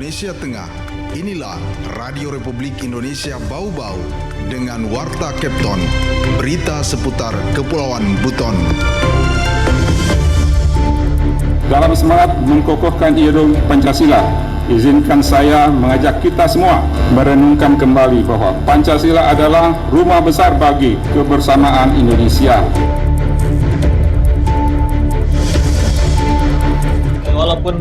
Indonesia Tengah. Inilah Radio Republik Indonesia Bau-Bau dengan Warta Kepton, berita seputar Kepulauan Buton. Dalam semangat mengkokohkan ideologi Pancasila, izinkan saya mengajak kita semua merenungkan kembali bahwa Pancasila adalah rumah besar bagi kebersamaan Indonesia. Walaupun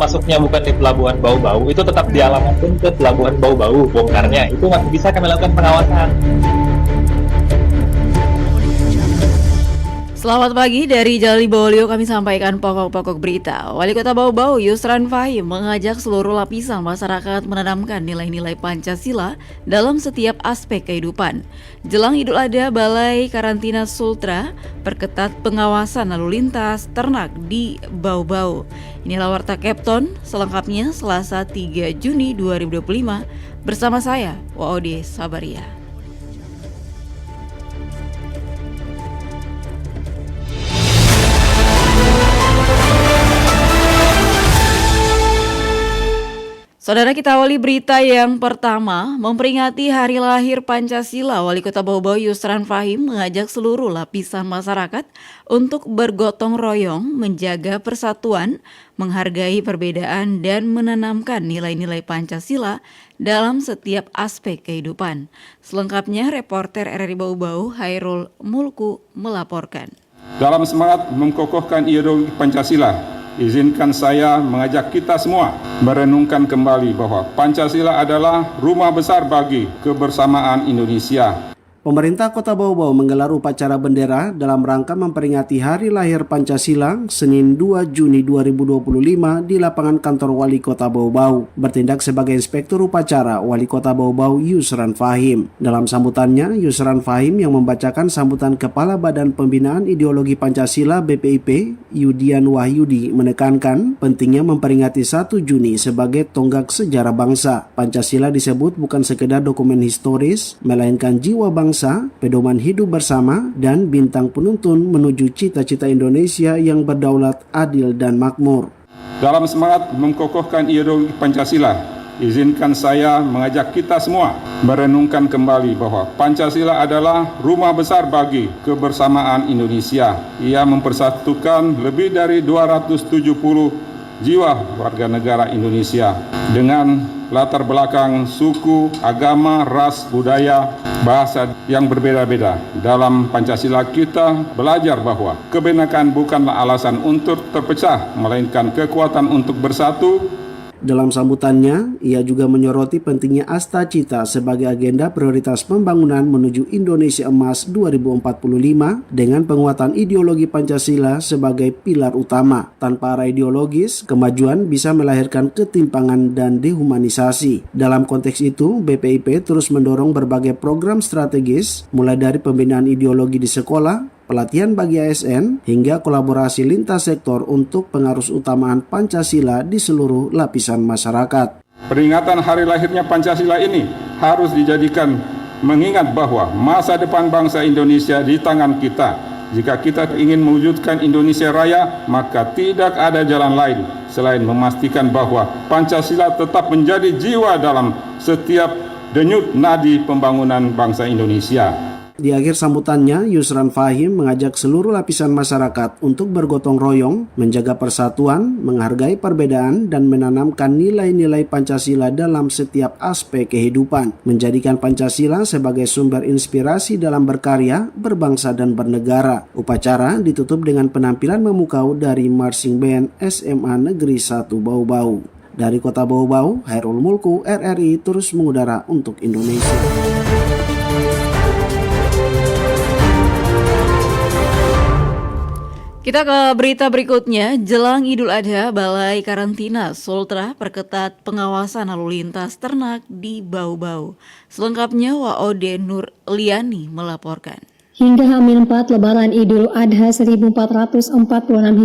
masuknya bukan di Pelabuhan Bau-Bau, itu tetap dialamatkan ke Pelabuhan Bau-Bau bongkarnya. Itu masih bisa kami lakukan pengawasan. Selamat pagi, dari Jali Bolio kami sampaikan pokok-pokok berita. Wali Kota Bau-Bau Yusran Fahim mengajak seluruh lapisan masyarakat menanamkan nilai-nilai Pancasila dalam setiap aspek kehidupan. Jelang Idul Adha, Balai Karantina Sultra perketat pengawasan lalu lintas ternak di Bau-Bau. Inilah Warta Kepton selengkapnya Selasa 3 Juni 2025 bersama saya, Waode Sabaria. Saudara, kita awali berita yang pertama. Memperingati hari lahir Pancasila, Wali Kota Bau-Bau Yusran Fahim mengajak seluruh lapisan masyarakat untuk bergotong royong, menjaga persatuan, menghargai perbedaan, dan menanamkan nilai-nilai Pancasila dalam setiap aspek kehidupan. Selengkapnya, reporter RRI Bau-Bau Hairul Mulku melaporkan. Dalam semangat mengkokohkan ideologi Pancasila, izinkan saya mengajak kita semua merenungkan kembali bahwa Pancasila adalah rumah besar bagi kebersamaan Indonesia. Pemerintah Kota Bau-Bau menggelar upacara bendera dalam rangka memperingati Hari Lahir Pancasila Senin 2 Juni 2025 di lapangan kantor Wali Kota Bau-Bau. Bertindak sebagai inspektur upacara, Wali Kota Bau-Bau Yusran Fahim. Dalam sambutannya, Yusran Fahim yang membacakan sambutan Kepala Badan Pembinaan Ideologi Pancasila BPIP, Yudian Wahyudi, menekankan pentingnya memperingati 1 Juni sebagai tonggak sejarah bangsa. Pancasila disebut bukan sekedar dokumen historis, melainkan jiwa bangsa, pedoman hidup bersama, dan bintang penuntun menuju cita-cita Indonesia yang berdaulat, adil, dan makmur. Dalam semangat mengkokohkan ideologi Pancasila, izinkan saya mengajak kita semua merenungkan kembali bahwa Pancasila adalah rumah besar bagi kebersamaan Indonesia. Ia mempersatukan lebih dari 270 jiwa warga negara Indonesia dengan latar belakang suku, agama, ras, budaya, bahasa yang berbeda-beda. Dalam Pancasila kita belajar bahwa kebenekaan bukanlah alasan untuk terpecah, melainkan kekuatan untuk bersatu. Dalam sambutannya, ia juga menyoroti pentingnya Astacita sebagai agenda prioritas pembangunan menuju Indonesia Emas 2045 dengan penguatan ideologi Pancasila sebagai pilar utama. Tanpa arah ideologis, kemajuan bisa melahirkan ketimpangan dan dehumanisasi. Dalam konteks itu, BPIP terus mendorong berbagai program strategis, mulai dari pembinaan ideologi di sekolah, pelatihan bagi ASN, hingga kolaborasi lintas sektor untuk pengarus utamaan Pancasila di seluruh lapisan masyarakat. Peringatan hari lahirnya Pancasila ini harus dijadikan mengingat bahwa masa depan bangsa Indonesia di tangan kita. Jika kita ingin mewujudkan Indonesia Raya, maka tidak ada jalan lain selain memastikan bahwa Pancasila tetap menjadi jiwa dalam setiap denyut nadi pembangunan bangsa Indonesia. Di akhir sambutannya, Yusran Fahim mengajak seluruh lapisan masyarakat untuk bergotong royong, menjaga persatuan, menghargai perbedaan, dan menanamkan nilai-nilai Pancasila dalam setiap aspek kehidupan, menjadikan Pancasila sebagai sumber inspirasi dalam berkarya, berbangsa, dan bernegara. Upacara ditutup dengan penampilan memukau dari Marching Band SMA Negeri 1 Bau-Bau. Dari Kota Bau-Bau, Hairul Mulku, RRI terus mengudara untuk Indonesia. Kita ke berita berikutnya. Jelang Idul Adha, Balai Karantina Sultra perketat pengawasan lalu lintas ternak di Bau-Bau. Selengkapnya Waode Nur Liani melaporkan. Hingga H-4 Lebaran Idul Adha 1446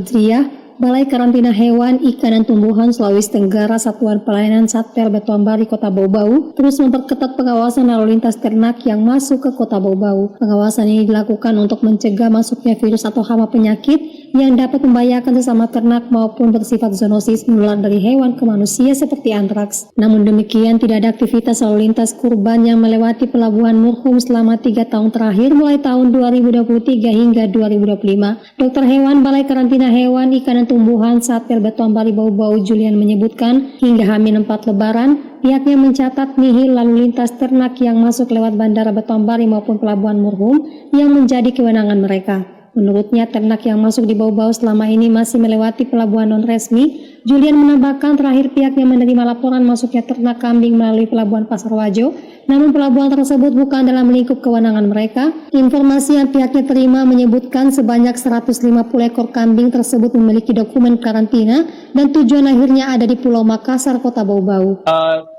Hijriah, Balai Karantina Hewan, Ikan dan Tumbuhan Sulawesi Tenggara Satuan Pelayanan Satpel Betuambari Kota Bau-Bau terus memperketat pengawasan lalu lintas ternak yang masuk ke Kota Bau-Bau. Pengawasan ini dilakukan untuk mencegah masuknya virus atau hama penyakit yang dapat membahayakan sesama ternak maupun bersifat zoonosis menular dari hewan ke manusia seperti antraks. Namun demikian, tidak ada aktivitas lalu lintas kurban yang melewati pelabuhan Murhum selama 3 tahun terakhir mulai tahun 2023 hingga 2025. Dokter hewan Balai Karantina Hewan, Ikan dan Tumbuhan Satpel Betuambari Bau-Bau Julian menyebutkan hingga H-4 Lebaran, pihaknya mencatat nihil lalu lintas ternak yang masuk lewat Bandara Betuambari maupun Pelabuhan Murhum yang menjadi kewenangan mereka. Menurutnya, ternak yang masuk di Bau-Bau selama ini masih melewati pelabuhan non-resmi. Julian menambahkan terakhir pihaknya menerima laporan masuknya ternak kambing melalui Pelabuhan Pasar Wajo, namun pelabuhan tersebut bukan dalam lingkup kewenangan mereka. Informasi yang pihaknya terima menyebutkan sebanyak 150 ekor kambing tersebut memiliki dokumen karantina dan tujuan akhirnya ada di Pulau Makassar, Kota Bau-Bau.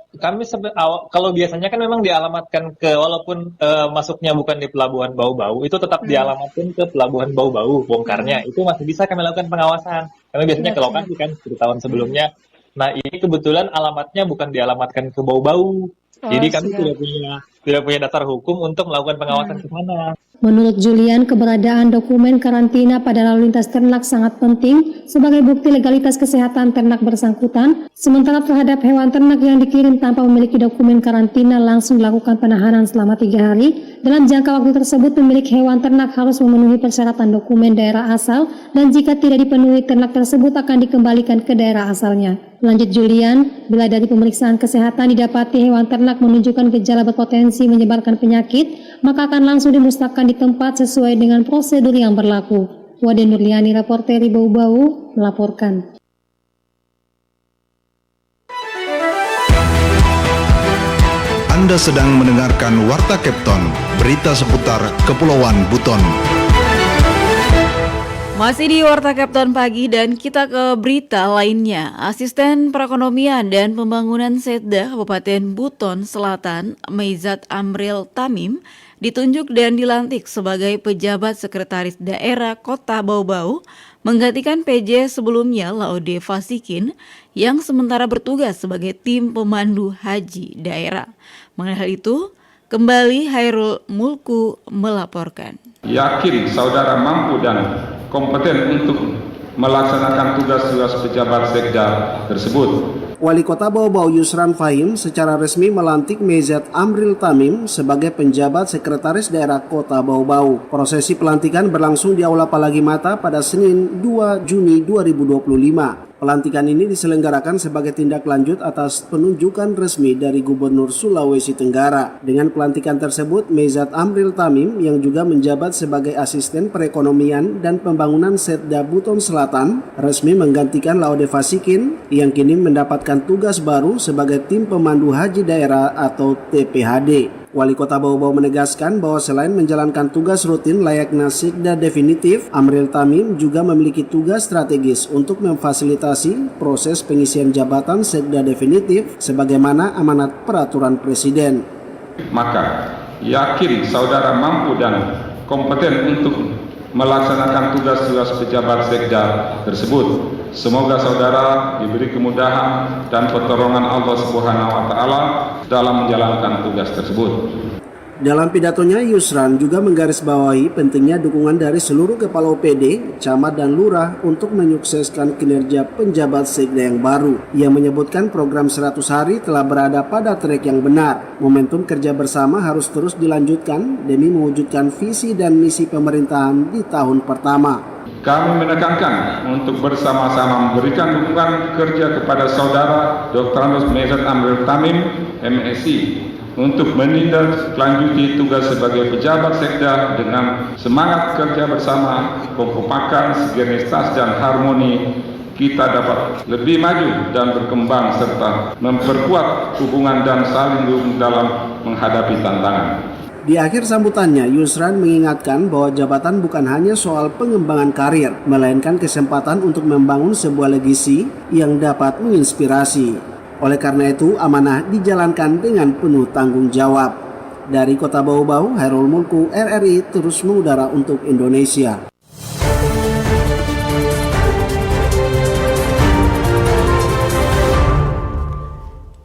Kami kalau biasanya kan memang dialamatkan ke, walaupun masuknya bukan di Pelabuhan Bau-Bau, itu tetap dialamatkan ke Pelabuhan Bau-Bau, bongkarnya. Itu masih bisa kami lakukan pengawasan. Kami biasanya ke lokasi kan, 10 tahun sebelumnya. Nah, ini kebetulan alamatnya bukan dialamatkan ke Bau-Bau. Jadi kami tidak punya dasar hukum untuk melakukan pengawasan ke sana. Menurut Julian, keberadaan dokumen karantina pada lalu lintas ternak sangat penting sebagai bukti legalitas kesehatan ternak bersangkutan. Sementara terhadap hewan ternak yang dikirim tanpa memiliki dokumen karantina langsung dilakukan penahanan selama 3 hari. Dalam jangka waktu tersebut, pemilik hewan ternak harus memenuhi persyaratan dokumen daerah asal dan jika tidak dipenuhi, ternak tersebut akan dikembalikan ke daerah asalnya. Lanjut Julian, bila dari pemeriksaan kesehatan didapati hewan ternak menunjukkan gejala berpotensi menyebarkan penyakit, maka akan langsung dimusnahkan di tempat sesuai dengan prosedur yang berlaku. Wade Nurliani, reporter Bau-Bau, melaporkan. Anda sedang mendengarkan Warta Kepton, berita seputar Kepulauan Buton. Masih di Warta Kepton Pagi dan kita ke berita lainnya. Asisten Perekonomian dan Pembangunan Setda Kabupaten Buton Selatan, Meizat Amril Tamim, ditunjuk dan dilantik sebagai pejabat sekretaris daerah Kota Bau-Bau, menggantikan PJ sebelumnya Laude Fasikin yang sementara bertugas sebagai tim pemandu haji daerah. Mengenai hal itu, kembali Hairul Mulku melaporkan. Yakin saudara mampu dan kompeten untuk melaksanakan tugas-tugas pejabat sekda tersebut. Wali Kota Bau-Bau Yusran Fahim secara resmi melantik Meizat Amril Tamim sebagai penjabat sekretaris daerah Kota Bau-Bau. Prosesi pelantikan berlangsung di Aula Palagi Mata pada Senin 2 Juni 2025. Pelantikan ini diselenggarakan sebagai tindak lanjut atas penunjukan resmi dari Gubernur Sulawesi Tenggara. Dengan pelantikan tersebut, Meizat Amril Tamim yang juga menjabat sebagai asisten perekonomian dan pembangunan Setda Buton Selatan resmi menggantikan Laude Fasikin yang kini mendapatkan tugas baru sebagai tim pemandu haji daerah atau TPHD. Wali Kota Bau-Bau menegaskan bahwa selain menjalankan tugas rutin layaknya sekda definitif, Amril Tamim juga memiliki tugas strategis untuk memfasilitasi proses pengisian jabatan sekda definitif sebagaimana amanat peraturan Presiden. Maka yakin saudara mampu dan kompeten untuk melaksanakan tugas-tugas pejabat sekda tersebut. Semoga saudara diberi kemudahan dan pertolongan Allah Subhanahu wa taala dalam menjalankan tugas tersebut. Dalam pidatonya, Yusran juga menggarisbawahi pentingnya dukungan dari seluruh kepala OPD, camat dan lurah untuk menyukseskan kinerja penjabat sekda yang baru. Ia menyebutkan program 100 hari telah berada pada trek yang benar. Momentum kerja bersama harus terus dilanjutkan demi mewujudkan visi dan misi pemerintahan di tahun pertama. Kami menekankan untuk bersama-sama memberikan dukungan kerja kepada saudara Dr. Meizat Amril Tamim, MSI, untuk menindaklanjuti tugas sebagai pejabat sekda dengan semangat kerja bersama, kekompakan, sinergitas dan harmoni. Kita dapat lebih maju dan berkembang serta memperkuat hubungan dan saling dukung dalam menghadapi tantangan. Di akhir sambutannya, Yusran mengingatkan bahwa jabatan bukan hanya soal pengembangan karir, melainkan kesempatan untuk membangun sebuah legasi yang dapat menginspirasi. Oleh karena itu, amanah dijalankan dengan penuh tanggung jawab. Dari Kota Bau-Bau, Hairul Mulku, RRI terus mengudara untuk Indonesia.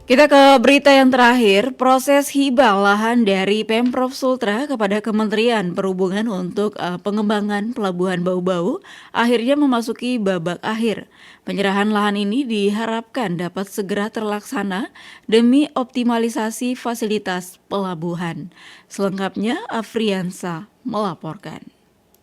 Kita ke berita yang terakhir, proses hibah lahan dari Pemprov Sultra kepada Kementerian Perhubungan untuk pengembangan Pelabuhan Bau-Bau akhirnya memasuki babak akhir. Penyerahan lahan ini diharapkan dapat segera terlaksana demi optimalisasi fasilitas pelabuhan. Selengkapnya, Afriansa melaporkan.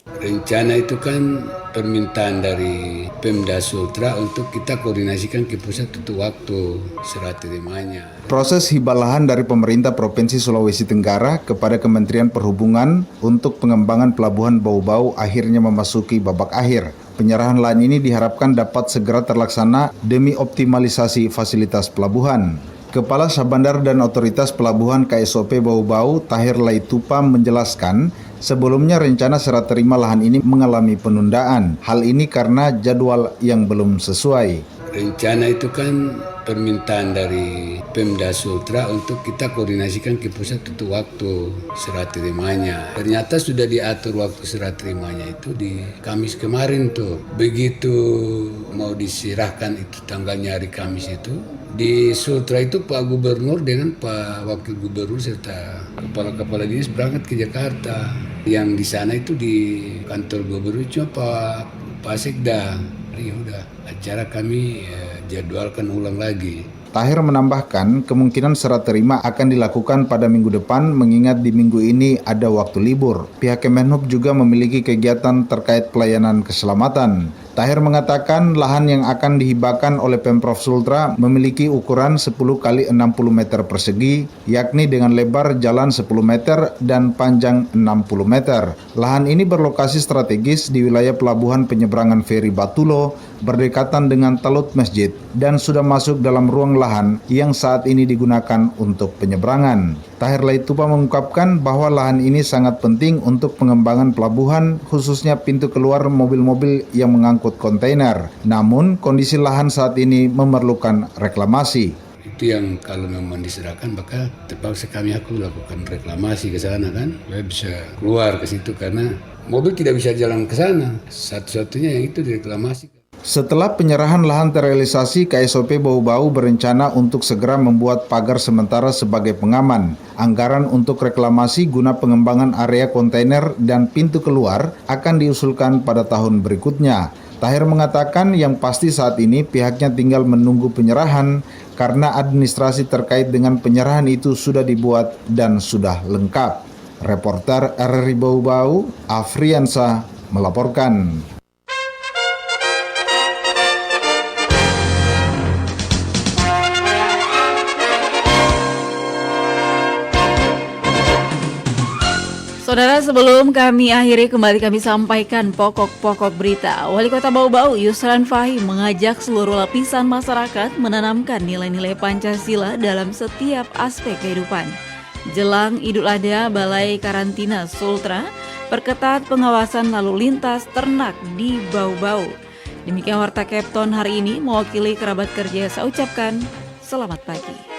Rencana itu kan permintaan dari Pemda Sultra untuk kita koordinasikan ke pusat untuk waktu serah terimanya. Proses hibah lahan dari pemerintah Provinsi Sulawesi Tenggara kepada Kementerian Perhubungan untuk pengembangan Pelabuhan Bau-Bau akhirnya memasuki babak akhir. Penyerahan lahan ini diharapkan dapat segera terlaksana demi optimalisasi fasilitas pelabuhan. Kepala Sabandar dan Otoritas Pelabuhan KSOP Bau-Bau, Tahir Laitupa menjelaskan, sebelumnya rencana serah terima lahan ini mengalami penundaan. Hal ini karena jadwal yang belum sesuai. Rencana itu kan permintaan dari Pemda Sultra untuk kita koordinasikan ke pusat untuk waktu serah terimanya. Ternyata sudah diatur waktu serah terimanya itu di Kamis kemarin tuh. Begitu mau diserahkan itu tanggalnya hari Kamis itu, di Sultra itu Pak Gubernur dengan Pak Wakil Gubernur serta kepala-kepala dinas berangkat ke Jakarta. Yang di sana itu di kantor Gubernur cuma Pak Sekda. Ya udah, acara kami jadwalkan ulang lagi. Tahir menambahkan kemungkinan serah terima akan dilakukan pada minggu depan mengingat di minggu ini ada waktu libur. Pihak Kemenhub juga memiliki kegiatan terkait pelayanan keselamatan. Tahir mengatakan lahan yang akan dihibahkan oleh Pemprov Sultra memiliki ukuran 10 x 60 meter persegi, yakni dengan lebar jalan 10 meter dan panjang 60 meter. Lahan ini berlokasi strategis di wilayah pelabuhan penyeberangan feri Batulo, berdekatan dengan talut masjid, dan sudah masuk dalam ruang lahan yang saat ini digunakan untuk penyeberangan. Tahir Laitupa mengungkapkan bahwa lahan ini sangat penting untuk pengembangan pelabuhan, khususnya pintu keluar mobil-mobil yang mengangkut kontainer. Namun, kondisi lahan saat ini memerlukan reklamasi. Itu yang kalau memang diserahkan maka terpaksa kami aku lakukan reklamasi ke sana kan, supaya bisa keluar ke situ karena mobil tidak bisa jalan ke sana. Satu-satunya yang itu direklamasi. Setelah penyerahan lahan terrealisasi, KSOP Bau-Bau berencana untuk segera membuat pagar sementara sebagai pengaman. Anggaran untuk reklamasi guna pengembangan area kontainer dan pintu keluar akan diusulkan pada tahun berikutnya. Tahir mengatakan yang pasti saat ini pihaknya tinggal menunggu penyerahan karena administrasi terkait dengan penyerahan itu sudah dibuat dan sudah lengkap. Reporter RRI Bau-Bau, Afriansa melaporkan. Saudara, sebelum kami akhiri, kembali kami sampaikan pokok-pokok berita. Wali Kota Bau-Bau Yusran Fahim mengajak seluruh lapisan masyarakat menanamkan nilai-nilai Pancasila dalam setiap aspek kehidupan. Jelang Idul Adha, Balai Karantina Sultra perketat pengawasan lalu lintas ternak di Bau-Bau. Demikian Warta Kepton hari ini, mewakili kerabat kerja saya ucapkan selamat pagi.